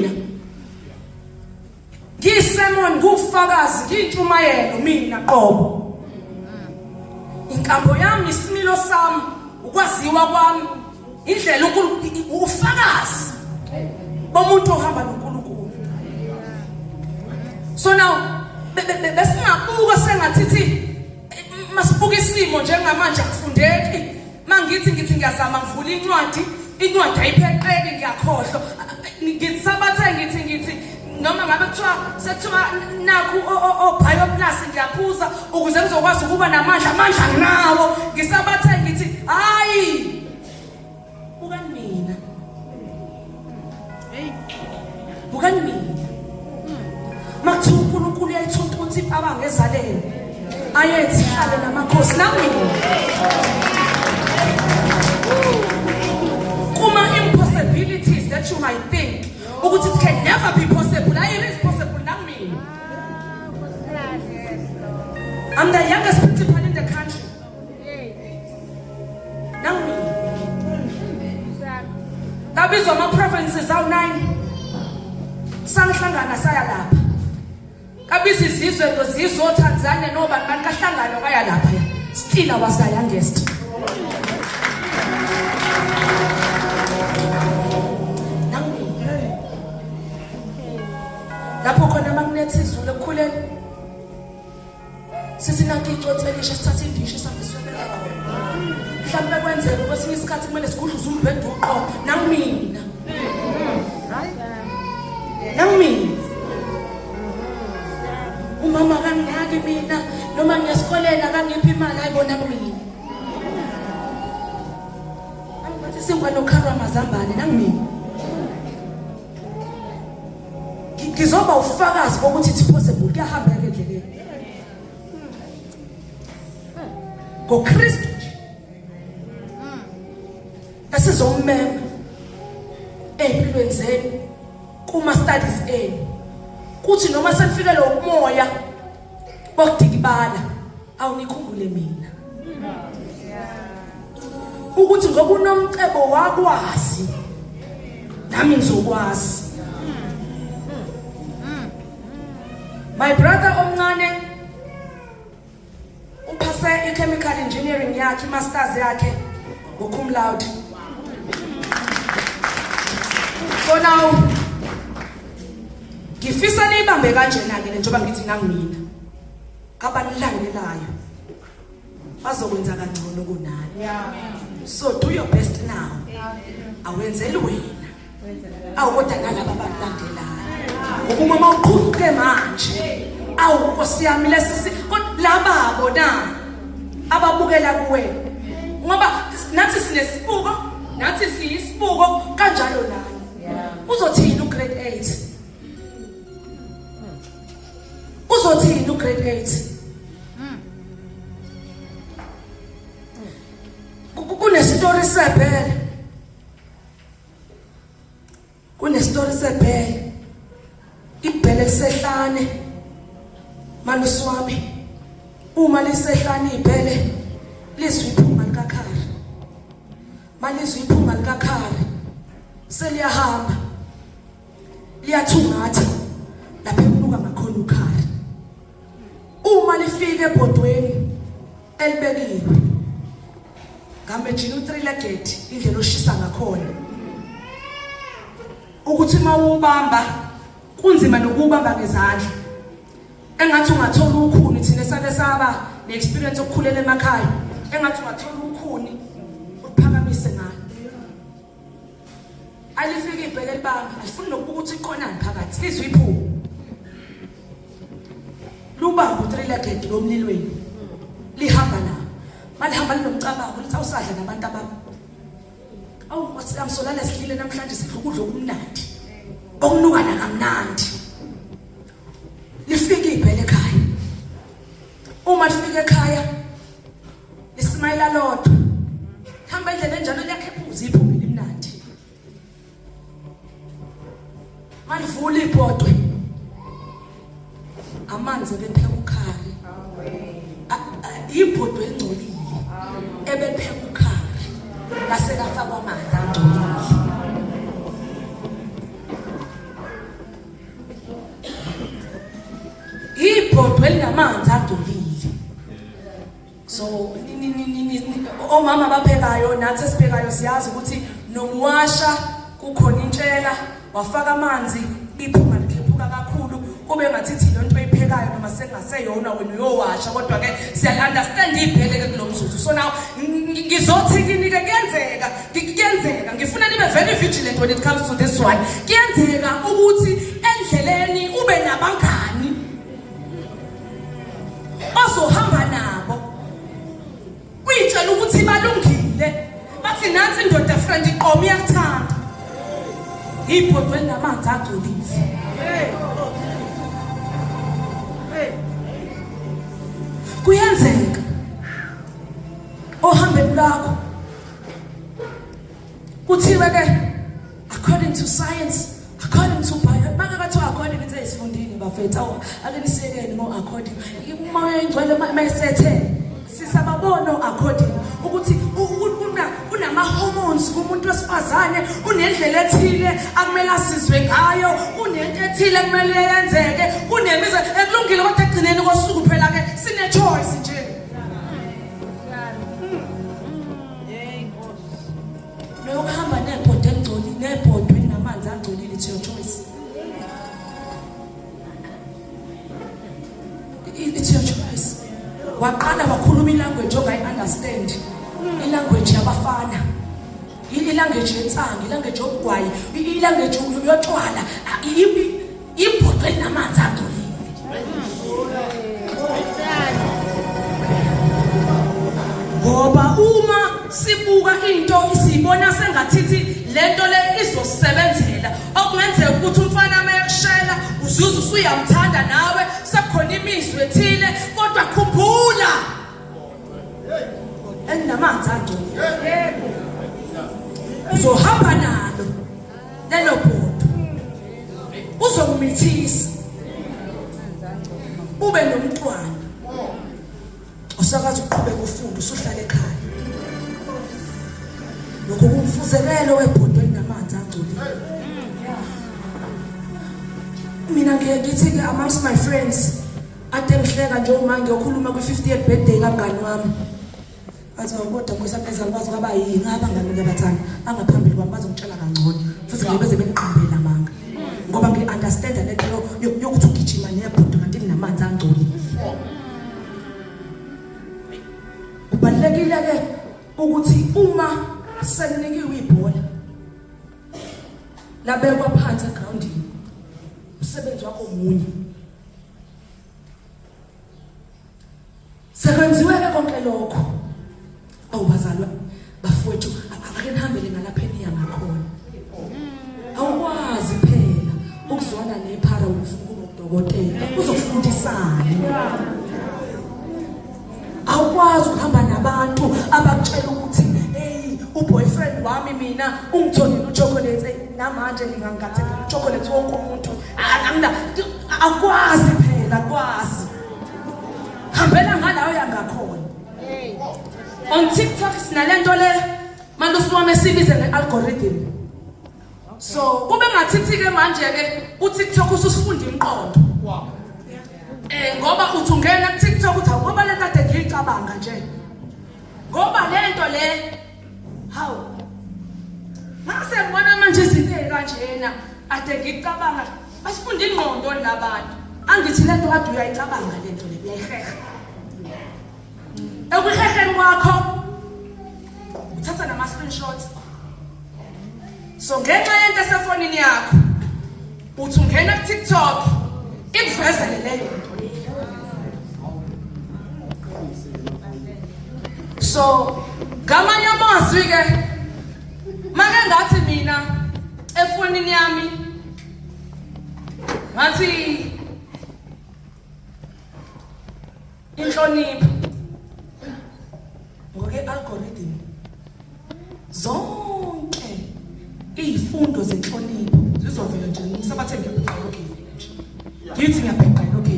mina ngisemon ngufakazi ngintshumayelo mina qobo inkambo yami isimilo sami ukwaziwa kwami indlela ufakazi bomuntu ohamba noNkulunkulu. So now besingabuka sengathithi masibuka isimo njengamanje akufundeki mangithi ngiyazama ngivula incwadi ayipheqeki ngiyakhohlwa ngisabathe ngithi noma ngabe sekuthiwa nakho o-bioplus ngiyaphuza ukuze ngizokwazi ukuba namandla nginawo ngisabathe ngithi hayi bukani mina bukani mina mathi uNkulunkulu uyayithuntuthi abangezalene ayethi hlale namakhosi nami kuma impossibilities that you might think ukuthi it can never be possible. It is possible nami. I'm the youngest principal in the country. Nami. Kabizwa ama-provinces awu-9 sangihlangana saya lapha. Kabizwa izizwe ngozizwe Tanzania nobani kahlangana kaya lapha. Still I was the youngest. Lapho khona magnethi izulu ekukhuleni sisinake icotselisha sithatha indisho sambiswebela khona mhlawumbe kwenzeka kwesinye isikhathi kumele sigudluze umbhedo uqo nangimina umama kangaki mina noma ngiyesikoleni akangiphi imali ayibona kumina angibathi singwa noKharwa Mazambane nangimina ngizoba ufakazi bokuthi it's possible kuyahamba endleleni ngoKristu asizommema empilweni zenu kuma studies enu kuthi noma senifikele umoya bokudikibala awunikhumbule mina ukuthi ngoba unomcebo wakwazi nami ngizokwazi. My brother omncane uphase chemical engineering yakhe masters yakhe cum laude. So now ngifisa nibambe kanjena ke njengoba ngithi nangimina abanilandelayo bazokwenza kangcono kunani. So do your best now. Awenzeli wena awukodwa nalabo abakulandelayo ukuma mawuqhuke manje awu Nkosi yami lesisi lababo na ababukela kuwe ngoba nathi sinesibuko nathi siyisibuko kanjalo nani uzothini ugrade 8 uzothini ugrade 8 kunestory sebhele kunestory sebhele ibhele lisehlane malusi wami uma lisehlane ibhele lizwe iphunga likaKhari malizwe iphunga likaKhari seliyahamba liyathungatha lapha ebuka ngakhona uKhari uma lifike ebhodweni elibekiwe ngambe jina u3-legged indlela oshisa ngakhona ukuthi mawubamba kunzima nokubamba ngezandla engathi ungathola ukhuni thina sake saba neexperience okukhulela emakhaya engathi ungathola ukhuni uphakamise ngalo alifika ibhele libanga alifuni nokubuka ukuthi iqonani phakathi lizwe iphunga lubamba u3-legged lomlilweni lihamba la malihamba linomcabango lithi awusadla nabantu abami awu Nkosi yami solana sidlile namhlanje sidla ukudla okumnandi okunuka nakamnandi lifike ibhele ekhaya uma lifike ekhaya lismayila lodwa hamba endlela enjalo liyakhephuza iphunga elimnandi malivula ibhodwe amanzi ebepheka uKhari ibhodwe elingcolile ebepheka uKhari laselafakwa amanzi angcolile ibhodwe linamanzi agcolile. So omama baphekayo nathi esiphekayo siyazi ukuthi nomuwasha kukhona intshela wafaka amanzi iphunga likhephuka kakhulu kube ngathi lo nto eyiphekayo noma sengaseyona wena uyowasha kodwa ke siya understand ibhele ke kulomzuzu. So now ngizothi kini ke kuyenzeka ngifuna nibe very vigilant when it comes to this one. Kuyenzeka ukuthi endleleni ube nabangani ozohamba nabo uyitshela ukuthi balungile bathi nansi indoda friend iqoma iyakuthanda ibhodwe linamanzi agcolile. Kuyenzeka ohambeni lakho kuthiwe ke according to science, according to bio bakathiwa according to isifundini bafethu ake nisekeni ngo according umoya ingcwele mayisethe sisababona according ukuthi kunama hormones kumuntu wesifazane unendlela ethile akumele asizwe ngayo unento ethile kumele yenzeke kunemiza ekulungile kodwa egcineni kosuku phela ke sine choice nje. Lo kuhamba nebhodwe engcolile nebhodwe namanzi angcolile it's your choice. It's your choice. Waqala wakhuluma ilanguage ongayi understand. Ilanguage yabafana. Ilanguage yensanga, ilanguage yobugwayi, ilanguage yotshwala, ibhodwe linamanzi agcolile. Ngoba uma sibuka into isibona sengathithi lento le izosebenzela okungenzeka ukuthi umfana mayekushela uzuza usuyamthanda nawe sekhona imizwe ethile kodwa khumbula eninamanzi agcolile uzohamba nalo lelo bhodwe uzomithisa ube nomntwana usakazi uqhubeka ufunda usuhlala ekhaya lokho kumfuzekelo webhodwe linamanzi agcolile. Mina ngithi ke amongst my friends ade ngihleka nje uma ngiyokhuluma kwi-50th birthday kamngani wami athi kodwa ngokusapeza ngikwazi kwaba yini abangani ngabathanda angaphambili kwami bazongitshela kangcono futhi ngibeze bengiqambela amanga ngoba ngi-understand lento yokuthi ugijima nebhodwe kanti linamanzi agcolile. Kubalulekile ke ukuthi uma seninikiwe ibhola labekwa phansi egroundini umsebenzi wakho omunye sekwenziwe konke lokho awubazalwa bafowethu ake nihambele ngalapha eniya ngakhona awukwazi phela ukuzwana nephara ufuna udokotela uzofundisana awukwazi ukuhamba nabantu abakutshela ukuthi hey uboyfriend wami mina ungitholile uchocolate namanje ngingangathi uchocolate wonke umuntu angina akwazi phela akwazi hambela ngalawo yangakhona. On TikTok sinalento le manje usuwame sibize ngealgorithm so kube ngathi ke manje ke uTikTok ususifunda imqondo ngoba uthi ungena ku TikTok uthi ngoba le kade ngicabanga nje ngoba lento le hawu mase ngibona manje izinto ezikanjena ade ngicabanga asifunda ingqondo labantu angithi lento kade uyayicabanga lento le uyayiheha ekuheheni kwakho uthatha nama screenshots so ngenxa yento esefonini yakho uthi ungena ku TikTok ikuvezele leyo nto. So ngamanye amazwi ke make ngathi mina efonini yami ngathi inhlonipho ngoke algorithm zonke izifundo zenhlonipho zizovela nje ngisabathe ngiyabheqa lokho ngithi ngiyabheqa lokho